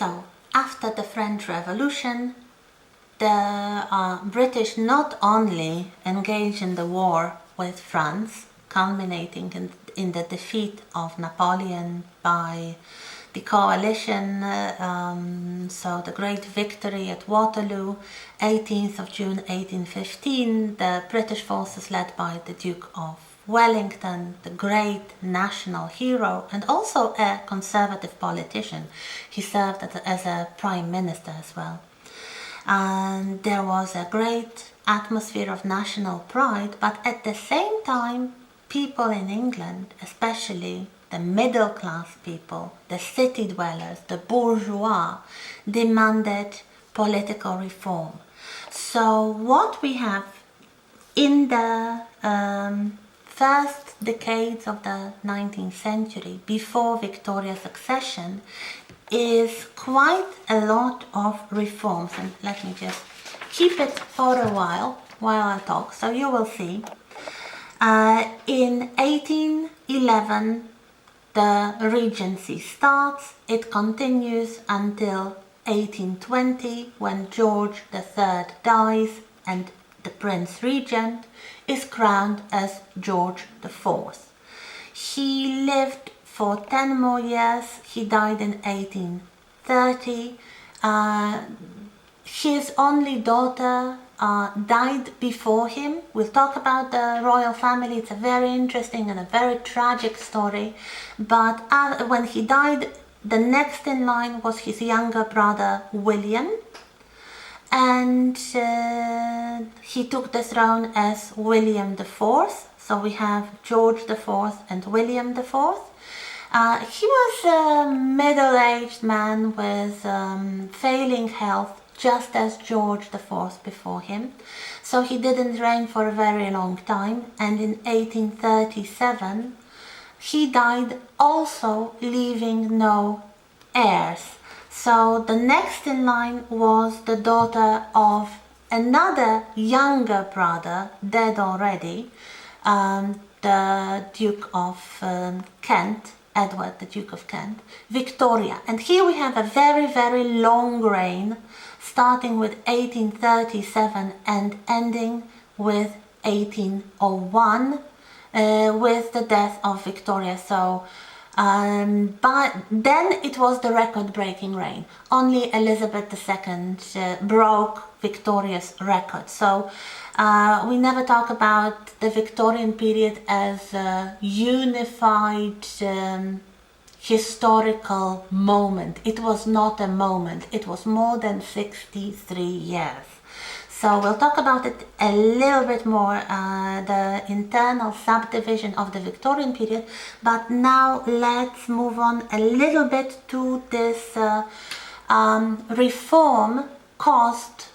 So, after the French Revolution, the British not only engaged in the war with France, culminating in the defeat of Napoleon by the coalition, so the great victory at Waterloo, 18th of June 1815, the British forces led by the Duke of Wellington, the great national hero and also a conservative politician. He served as a prime minister as well. And there was a great atmosphere of national pride, but at the same time, people in England, especially the middle class people, the city dwellers, the bourgeois, demanded political reform. So what we have in the first decades of the 19th century, before Victoria's accession, is quite a lot of reforms. And let me just keep it for a while I talk, so you will see. In 1811, the Regency starts. It continues until 1820, when George III dies and the Prince Regent is crowned as George IV. He lived for 10 more years. He died in 1830. His only daughter died before him. We'll talk about the royal family. It's a very interesting and a very tragic story. But when he died, the next in line was his younger brother William, and he took the throne as William IV. So we have George IV and William IV. He was a middle-aged man with failing health, just as George IV before him. So he didn't reign for a very long time, and in 1837 he died, also leaving no heirs. So the next in line was the daughter of another younger brother, dead already, the Duke of Kent, Edward, the Duke of Kent, Victoria. And here we have a very, very long reign, starting with 1837 and ending with 1801, with the death of Victoria. So, but then it was the record-breaking reign. Only Elizabeth II broke Victoria's record. So we never talk about the Victorian period as a unified historical moment. It was not a moment. It was more than 63 years. So we'll talk about it a little bit more, the internal subdivision of the Victorian period. But now let's move on a little bit to this reform caused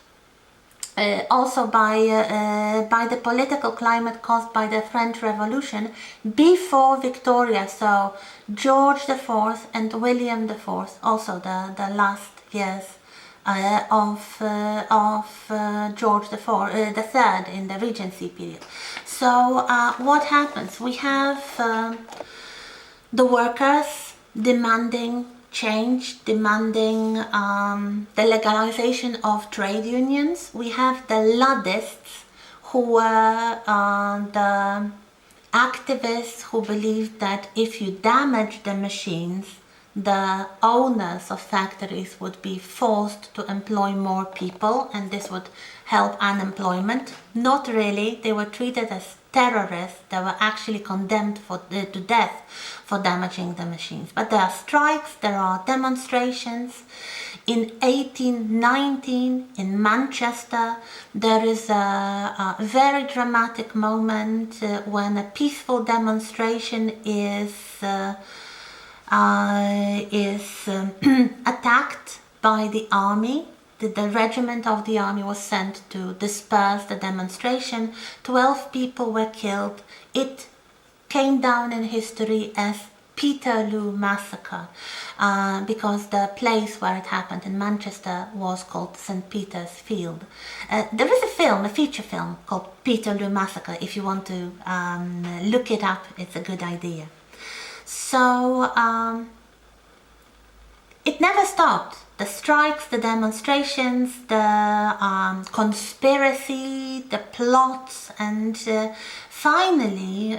also by the political climate caused by the French Revolution before Victoria. So George IV and William IV, also the last years of George III in the Regency period. So what happens? We have the workers demanding change, demanding the legalization of trade unions. We have the Luddists, who were the activists who believed that if you damage the machines, the owners of factories would be forced to employ more people, and this would help unemployment. Not really. They were treated as terrorists. They were actually condemned to death for damaging the machines. But there are strikes, there are demonstrations. In 1819 in Manchester, there is a very dramatic moment when a peaceful demonstration is attacked by the army. The regiment of the army was sent to disperse the demonstration. 12 people were killed. It came down in history as Peterloo Massacre because the place where it happened in Manchester was called St. Peter's Field. There is a film, a feature film called Peterloo Massacre. If you want to look it up, it's a good idea. So it never stopped. the strikes, the demonstrations, the conspiracy, the plots, and finally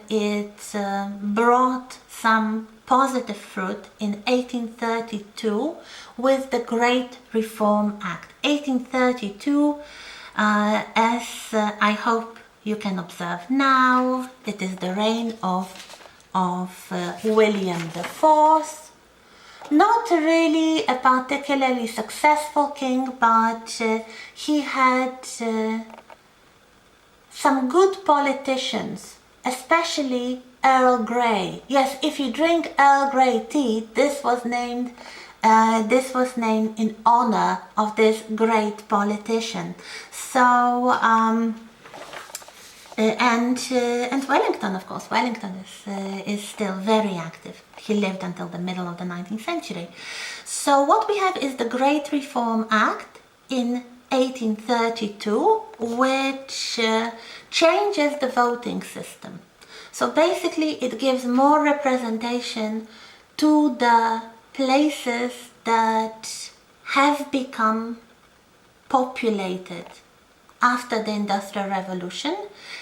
it brought some positive fruit in 1832 with the Great Reform Act. 1832, as I hope you can observe now, it is the reign of William IV. Not really a particularly successful king, but he had some good politicians, especially Earl Grey. Yes, if you drink Earl Grey tea, this was named in honor of this great politician. So and Wellington, of course, Wellington is still very active. He lived until the middle of the 19th century. So what we have is the Great Reform Act in 1832, which changes the voting system. So basically it gives more representation to the places that have become populated after the Industrial Revolution,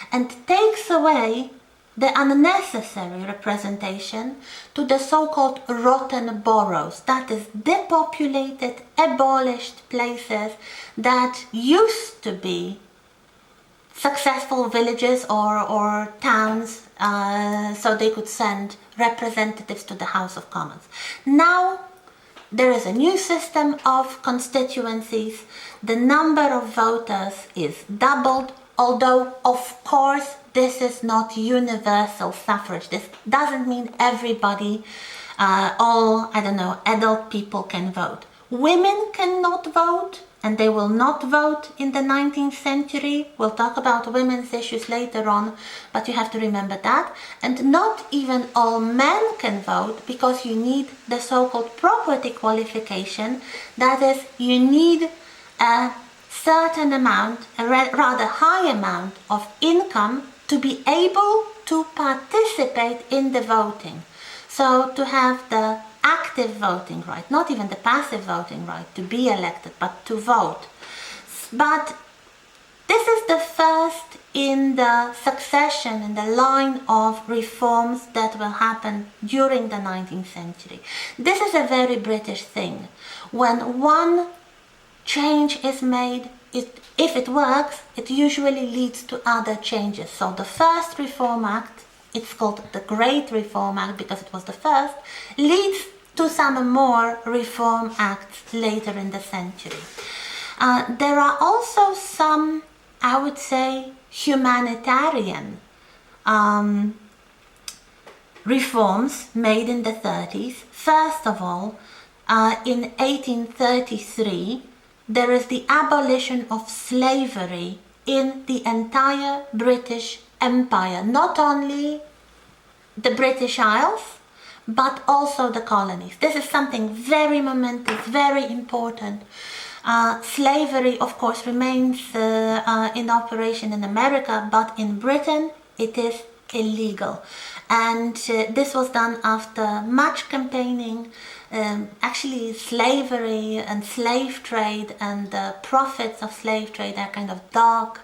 and takes away the unnecessary representation to the so-called rotten boroughs, that is, depopulated, abolished places that used to be successful villages or towns, so they could send representatives to the House of Commons. Now there is a new system of constituencies. The number of voters is doubled, although of course this is not universal suffrage. This doesn't mean everybody, all adult people can vote. Women cannot vote, and they will not vote in the 19th century. We'll talk about women's issues later on, but you have to remember that. And not even all men can vote, because you need the so-called property qualification. That is, you need a certain amount, a rather high amount of income to be able to participate in the voting. So to have the active voting right, not even the passive voting right to be elected, but to vote. But this is the first in the succession, in the line of reforms that will happen during the 19th century. This is a very British thing. When one change is made, if it works, it usually leads to other changes. So the first Reform Act, it's called the Great Reform Act because it was the first, leads to some more Reform Acts later in the century. There are also some, I would say, humanitarian reforms made in the 30s. First of all, in 1833, there is the abolition of slavery in the entire British Empire, not only the British Isles, but also the colonies. This is something very momentous, very important. Slavery, of course, remains in operation in America, but in Britain it is illegal. And this was done after much campaigning. Actually, slavery and slave trade and the profits of slave trade are kind of dark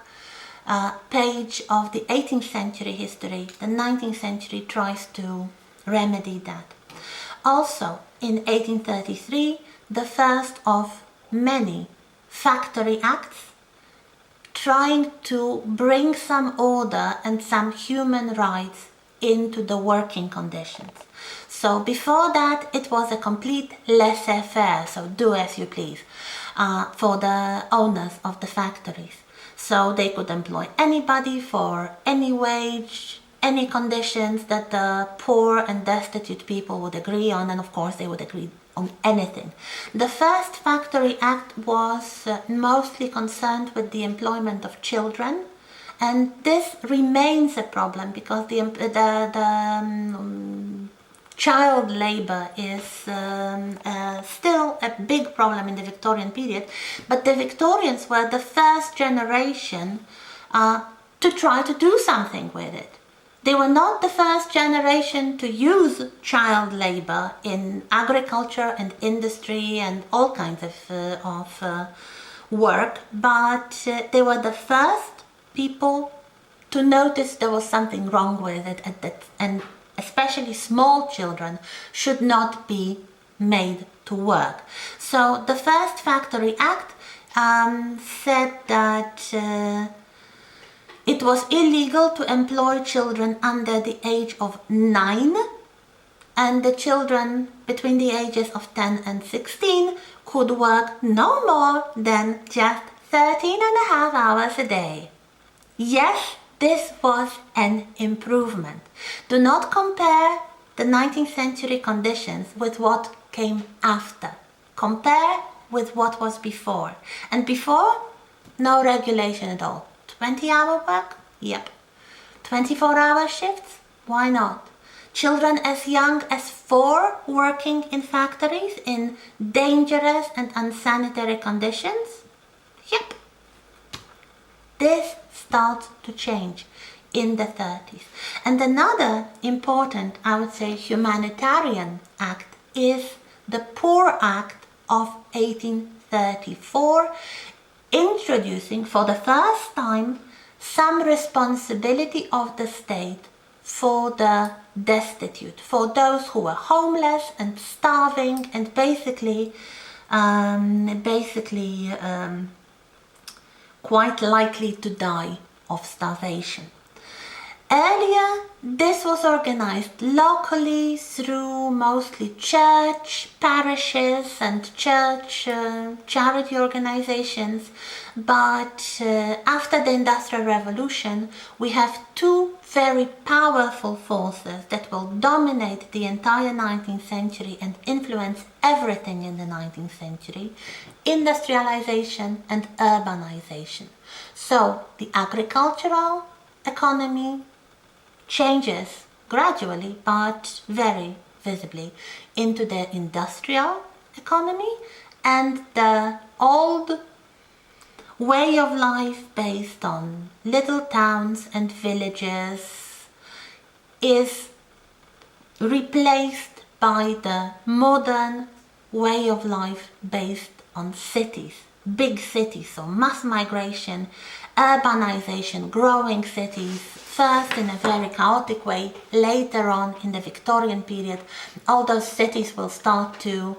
page of the 18th century history. The 19th century tries to remedy that. Also, in 1833, the first of many factory acts trying to bring some order and some human rights into the working conditions. So before that, it was a complete laissez-faire, so do as you please, for the owners of the factories. So they could employ anybody for any wage, any conditions that the poor and destitute people would agree on, and of course they would agree on anything. The first Factory Act was mostly concerned with the employment of children, and this remains a problem because the child labor is still a big problem in the Victorian period, but the Victorians were the first generation to try to do something with it. They were not the first generation to use child labor in agriculture and industry and all kinds of work, but they were the first people to notice there was something wrong with it, and especially small children should not be made to work. So the first Factory Act said that it was illegal to employ children under the age of 9, and the children between the ages of 10 and 16 could work no more than just 13.5 hours a day. Yes, this was an improvement. Do not compare the 19th century conditions with what came after. Compare with what was before. And before, no regulation at all. 20-hour work? Yep. 24-hour shifts? Why not? Children as young as 4 working in factories in dangerous and unsanitary conditions? Yep. This starts to change in the 30s. And another important, I would say, humanitarian act is the Poor Act of 1834, introducing for the first time some responsibility of the state for the destitute, for those who were homeless and starving and basically quite likely to die of starvation. Earlier, this was organized locally through mostly church, parishes and church charity organizations, but after the Industrial Revolution, we have 2 very powerful forces that will dominate the entire 19th century and influence everything in the 19th century: industrialization and urbanization. So the agricultural economy changes gradually but very visibly into the industrial economy, and the old way of life based on little towns and villages is replaced by the modern way of life based on cities, big cities, so mass migration, urbanization, growing cities, first in a very chaotic way, later on in the Victorian period, all those cities will start to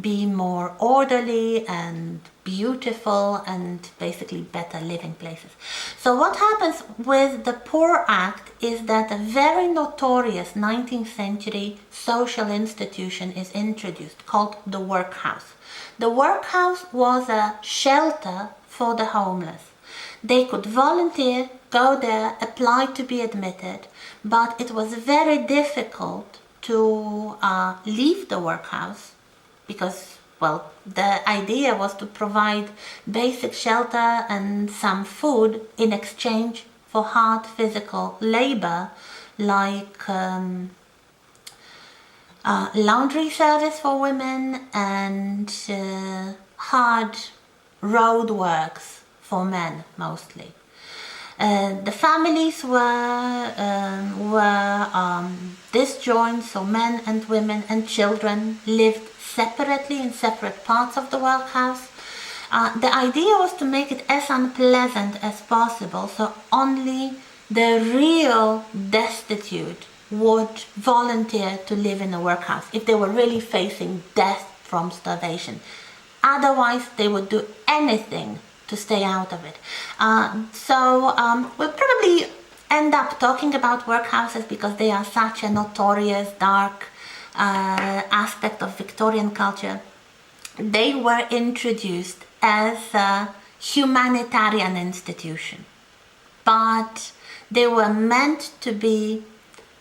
be more orderly and beautiful and basically better living places. So what happens with the Poor Act is that a very notorious 19th century social institution is introduced called the workhouse. The workhouse was a shelter for the homeless. They could volunteer, go there, apply to be admitted, but it was very difficult to leave the workhouse because, well, the idea was to provide basic shelter and some food in exchange for hard physical labor, like laundry service for women and hard road works for men mostly. The families were disjoined, so men and women and children lived separately in separate parts of the workhouse. The idea was to make it as unpleasant as possible, so only the real destitute would volunteer to live in a workhouse if they were really facing death from starvation. Otherwise, they would do anything to stay out of it. We'll probably end up talking about workhouses because they are such a notorious dark aspect of Victorian culture. They were introduced as a humanitarian institution, but they were meant to be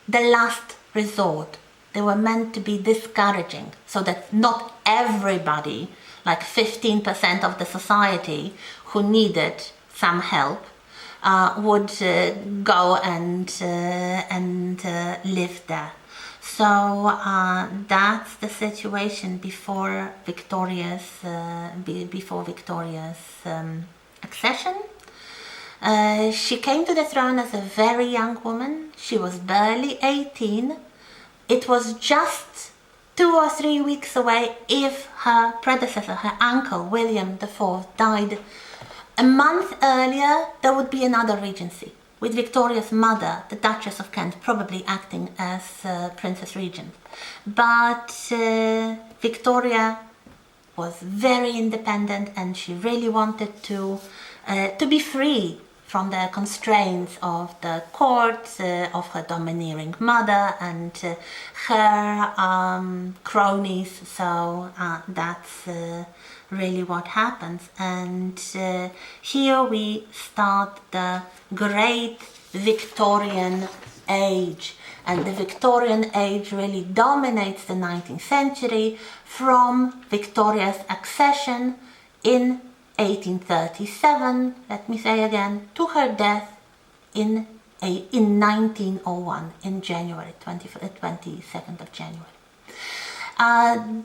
the last resort. They were meant to be discouraging so that not everybody, like 15% of the society who needed some help, would go and live there. So that's the situation before Victoria's accession. She came to the throne as a very young woman. She was barely 18. It was just 2 or 3 weeks away if her predecessor, her uncle, William IV, died. A month earlier, there would be another regency, with Victoria's mother, the Duchess of Kent, probably acting as Princess Regent. But Victoria was very independent, and she really wanted to be free from the constraints of the court, of her domineering mother and her cronies. So that's really what happens. And here we start the great Victorian age. And the Victorian age really dominates the 19th century from Victoria's accession in 1837, let me say again, to her death in 1901, in January, 22nd of January.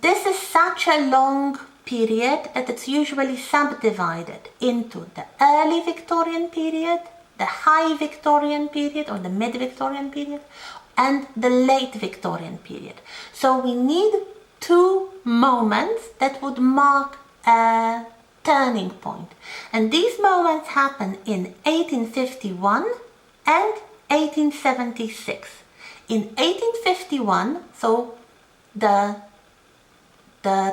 This is such a long period that it's usually subdivided into the early Victorian period, the high Victorian period or the mid-Victorian period, and the late Victorian period. So we need 2 moments that would mark a turning point. And these moments happen in 1851 and 1876. In 1851, so the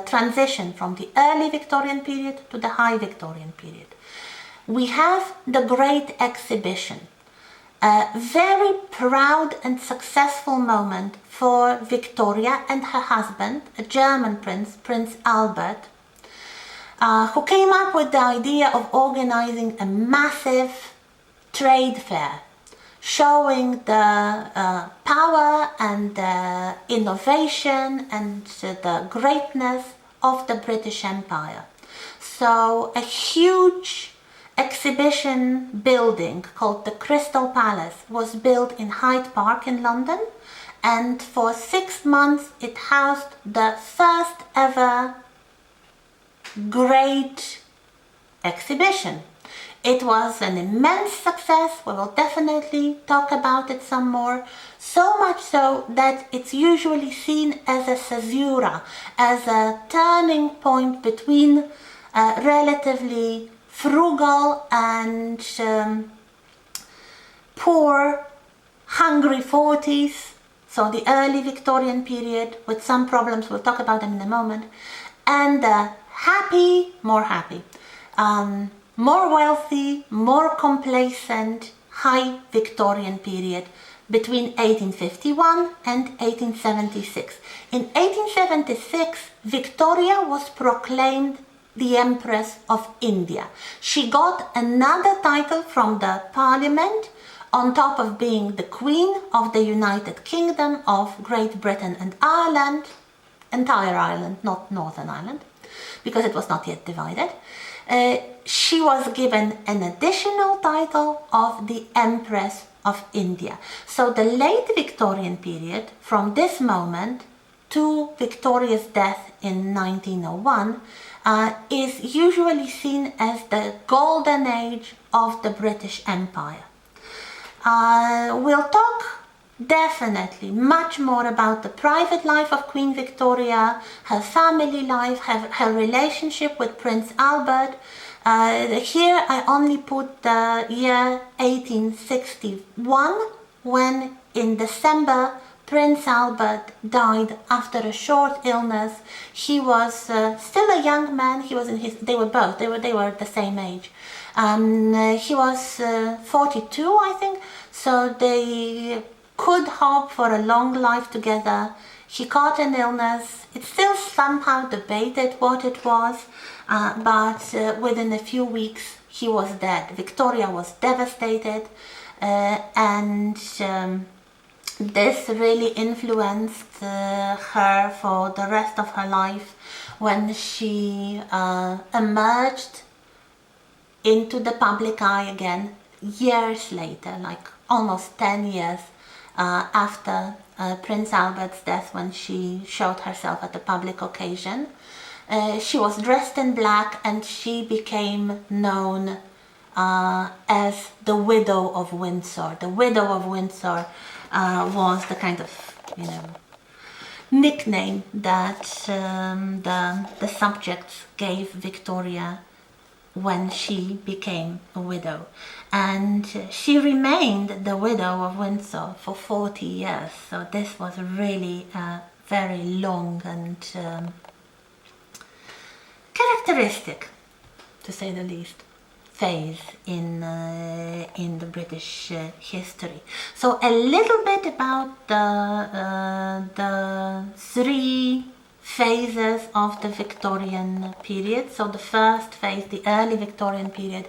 transition from the early Victorian period to the high Victorian period, we have the Great Exhibition, a very proud and successful moment for Victoria and her husband, a German prince, Prince Albert, who came up with the idea of organizing a massive trade fair, showing the power and the innovation and the greatness of the British Empire. So a huge exhibition building called the Crystal Palace was built in Hyde Park in London, and for 6 months it housed the first ever great exhibition. It was an immense success. We will definitely talk about it some more. So much so that it's usually seen as a caesura, as a turning point between relatively frugal and poor, hungry 40s, so the early Victorian period with some problems, we'll talk about them in a moment, and the happy, more wealthy, more complacent, high Victorian period between 1851 and 1876. In 1876, Victoria was proclaimed the Empress of India. She got another title from the Parliament on top of being the Queen of the United Kingdom of Great Britain and Ireland, entire Ireland, not Northern Ireland, because it was not yet divided. She was given an additional title of the Empress of India. So the late Victorian period, from this moment to Victoria's death in 1901, is usually seen as the golden age of the British Empire. We'll talk definitely much more about the private life of Queen Victoria, her family life, her relationship with Prince Albert. Here I only put the year 1861, when in December Prince Albert died after a short illness. He was still a young man. He was in his, they were the same age. He was 42, I think, so they could hope for a long life together. He caught an illness. It's still somehow debated what it was, but within a few weeks he was dead. Victoria was devastated, and this really influenced her for the rest of her life when she emerged into the public eye again years later, like almost 10 years after Prince Albert's death, when she showed herself at a public occasion. She was dressed in black and she became known as the Widow of Windsor. The Widow of Windsor was the kind of, nickname that the subjects gave Victoria when she became a widow. And she remained the Widow of Windsor for 40 years. So this was really a very long and characteristic, to say the least, phase in the British history. So a little bit about the three phases of the Victorian period. So the first phase, the early Victorian period,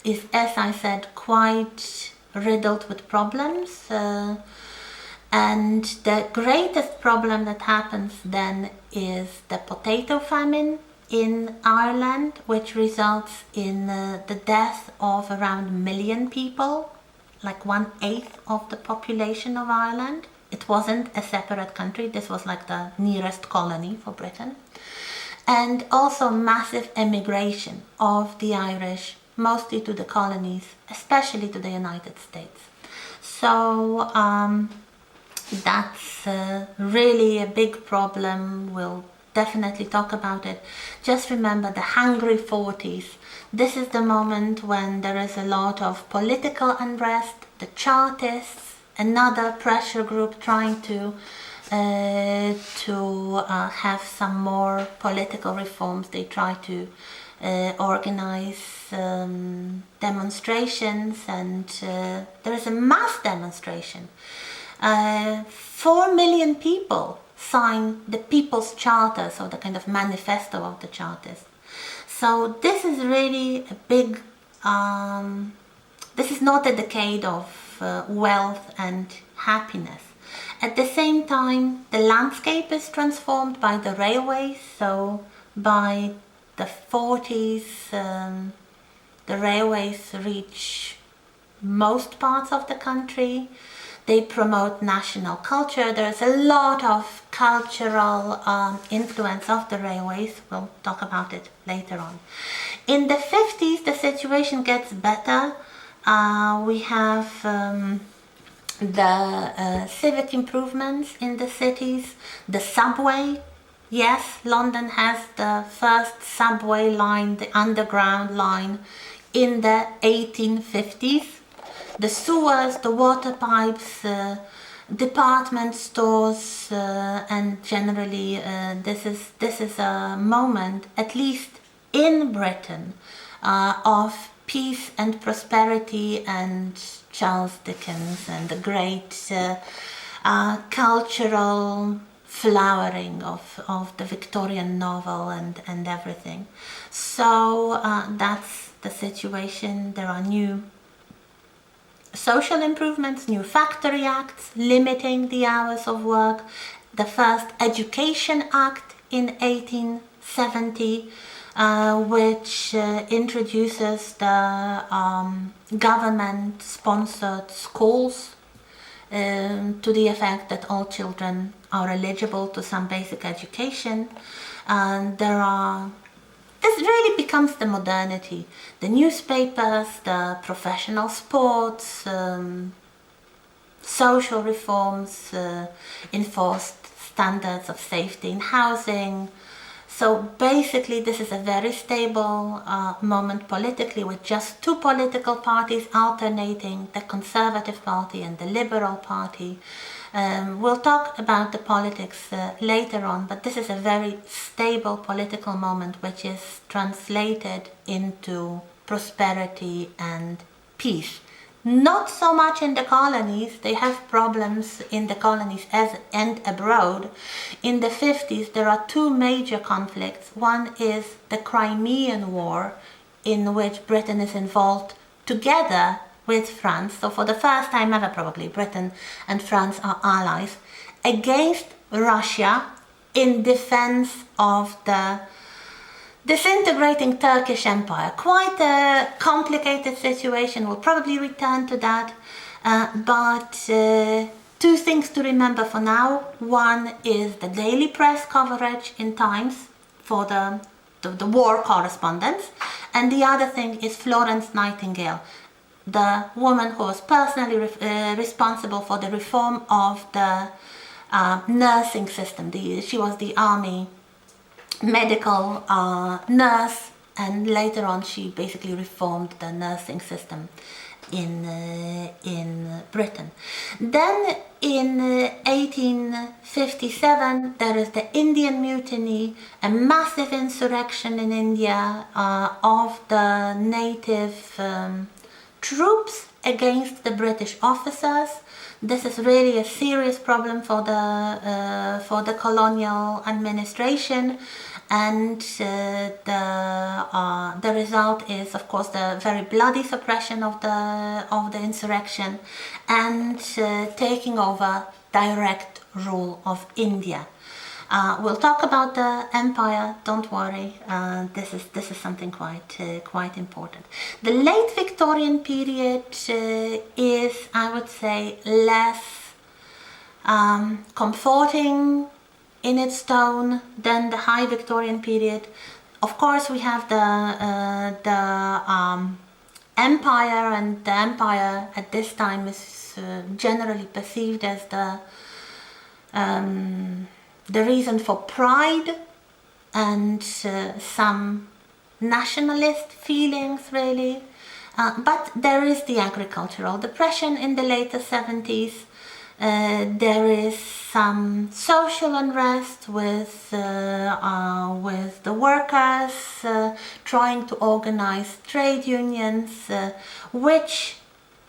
is, as I said, quite riddled with problems. And the greatest problem that happens then is the potato famine in Ireland, which results in the death of around 1 million people, like 1/8 of the population of Ireland. It wasn't a separate country, this was like the nearest colony for Britain. And also massive emigration of the Irish, mostly to the colonies, especially to the United States. So that's really a big problem. We'll definitely talk about it. Just remember the Hungry 40s. This is the moment when there is a lot of political unrest. The Chartists, another pressure group trying to have some more political reforms. They try to organize demonstrations, and there is a mass demonstration. 4 million people sign the People's Charter, so the kind of manifesto of the Chartists. So this is really a big, this is not a decade of wealth and happiness. At the same time, the landscape is transformed by the railways. So by the 40s, the railways reach most parts of the country. They promote national culture. There's a lot of cultural influence of the railways. We'll talk about it later on. In the 50s, the situation gets better. We have the civic improvements in the cities, the subway. Yes, London has the first subway line, the underground line, in the 1850s. The sewers, the water pipes, department stores, and generally this is a moment, at least in Britain, of peace and prosperity, and Charles Dickens and the great cultural flowering of the Victorian novel and everything. So that's the situation. There are new social improvements, new factory acts limiting the hours of work, the first Education Act in 1870, which introduces the government-sponsored schools to the effect that all children are eligible to some basic education. And this really becomes the modernity. The newspapers, the professional sports, social reforms, enforced standards of safety in housing. So basically this is a very stable moment politically, with just two political parties alternating, the Conservative Party and the Liberal Party. We'll talk about the politics later on, but this is a very stable political moment which is translated into prosperity and peace. Not so much in the colonies. They have problems in the colonies and abroad. In the 50s there are two major conflicts. One is the Crimean War, in which Britain is involved together with France. So for the first time ever, probably, Britain and France are allies against Russia in defense of the disintegrating Turkish Empire. Quite a complicated situation. We'll probably return to that. But two things to remember for now. One is the daily press coverage in Times for the war correspondence. And the other thing is Florence Nightingale, the woman who was personally responsible for the reform of the nursing system. She was the army medical nurse, and later on she basically reformed the nursing system in Britain. Then in 1857 there is the Indian Mutiny, a massive insurrection in India of the native troops against the British officers. This is really a serious problem for the colonial administration, and the result is, of course, the very bloody suppression of the insurrection and taking over direct rule of India. We'll talk about the empire. Don't worry. This is something quite important. The late Victorian period is, I would say, less comforting in its tone than the high Victorian period. Of course, we have the empire, and the empire at this time is generally perceived as the reason for pride and some nationalist feelings, really. But there is the agricultural depression in the later 70s. There is some social unrest with the workers trying to organize trade unions, which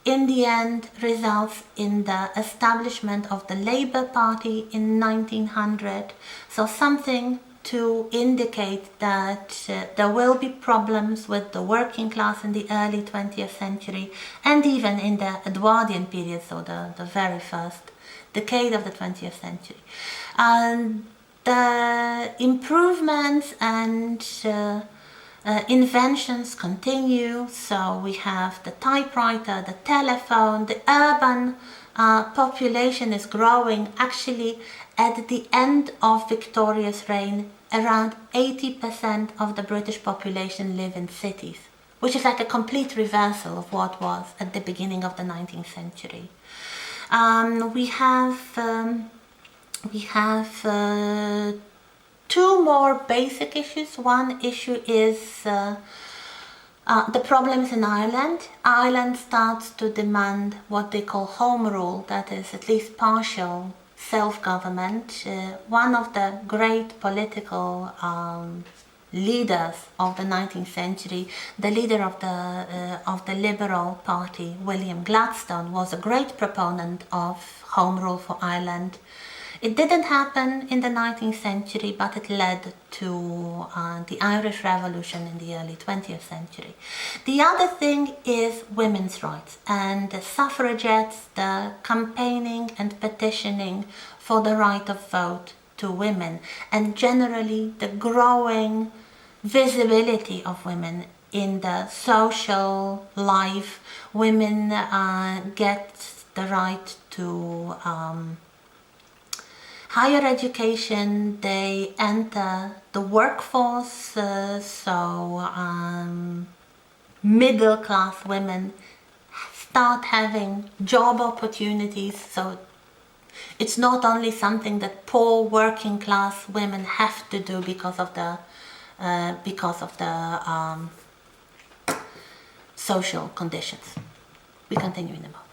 in the end results in the establishment of the Labour Party in 1900. So something to indicate that there will be problems with the working class in the early 20th century, and even in the Edwardian period, so the very first decade of the 20th century. And the improvements and inventions continue. So we have the typewriter, the telephone, the urban population is growing. Actually, at the end of Victoria's reign, around 80% of the British population live in cities, which is like a complete reversal of what was at the beginning of the 19th century. We have two more basic issues. One issue is the problems in Ireland. Ireland starts to demand what they call home rule, that is at least partial self-government. One of the great political leaders of the 19th century, the leader of the Liberal Party, William Gladstone, was a great proponent of home rule for Ireland. It didn't happen in the 19th century, but it led to the Irish Revolution in the early 20th century. The other thing is women's rights and the suffragettes, the campaigning and petitioning for the right of vote to women, and generally the growing visibility of women in the social life. Women get the right to higher education, they enter the workforce, middle class women start having job opportunities. So it's not only something that poor working class women have to do because of the social conditions. We continue in a moment.